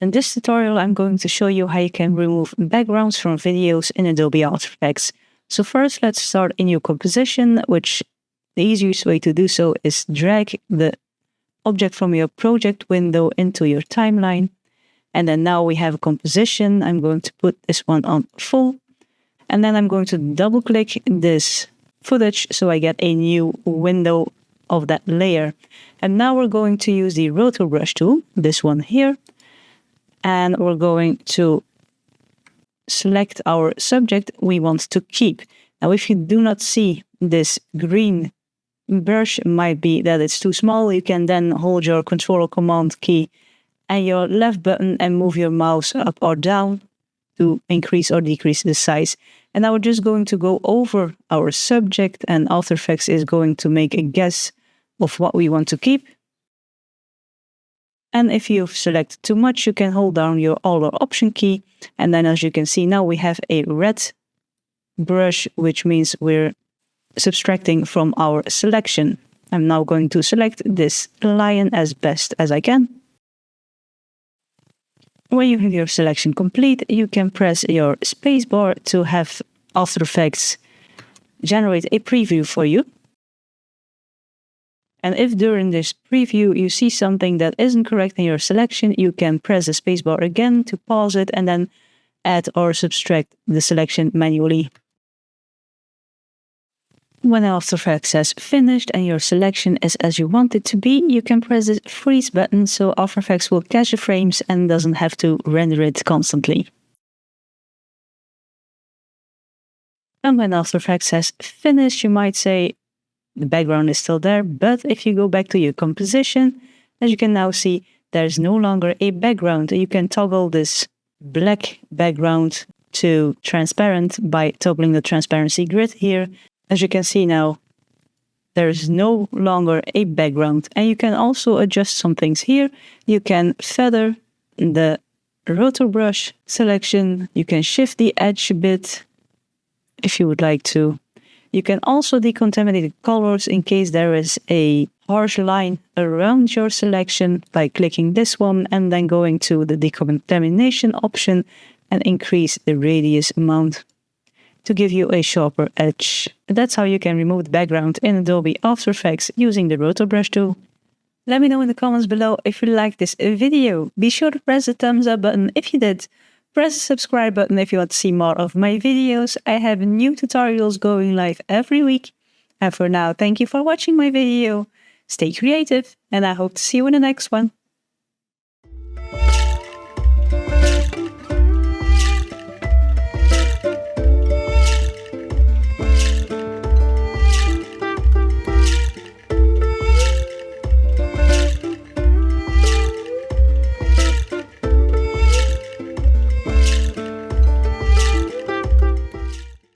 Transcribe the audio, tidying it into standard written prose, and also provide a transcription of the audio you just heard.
In this tutorial, I'm going to show you how you can remove backgrounds from videos in Adobe After Effects. So first, let's start in your composition, which the easiest way to do so is drag the object from your project window into your timeline. And then now we have a composition. I'm going to put this one on full. And then I'm going to double click this footage so I get a new window of that layer. And now we're going to use the RotoBrush tool, this one here. And we're going to select our subject we want to keep. Now, if you do not see this green brush, it might be that it's too small. You can then hold your Control or Command key and your left button and move your mouse up or down to increase or decrease the size. And now we're just going to go over our subject, and After Effects is going to make a guess of what we want to keep. And if you've selected too much, you can hold down your Alt or Option key. And then as you can see now, we have a red brush, which means we're subtracting from our selection. I'm now going to select this lion as best as I can. When you have your selection complete, you can press your spacebar to have After Effects generate a preview for you. And if during this preview you see something that isn't correct in your selection, you can press the spacebar again to pause it and then add or subtract the selection manually. When After Effects has finished and your selection is as you want it to be, you can press the freeze button so After Effects will cache the frames and doesn't have to render it constantly. And when After Effects has finished, you might say the background is still there, but if you go back to your composition, as you can now see, there's no longer a background. You can toggle this black background to transparent by toggling the transparency grid here. As you can see now, there's no longer a background. And you can also adjust some things here. You can feather the RotoBrush selection. You can shift the edge a bit if you would like to. You can also decontaminate the colors in case there is a harsh line around your selection by clicking this one and then going to the decontamination option and increase the radius amount to give you a sharper edge. That's how you can remove the background in Adobe After Effects using the RotoBrush tool. Let me know in the comments below if you liked this video. Be sure to press the thumbs up button if you did. Press the subscribe button if you want to see more of my videos. I have new tutorials going live every week. And for now, thank you for watching my video. Stay creative, and I hope to see you in the next one.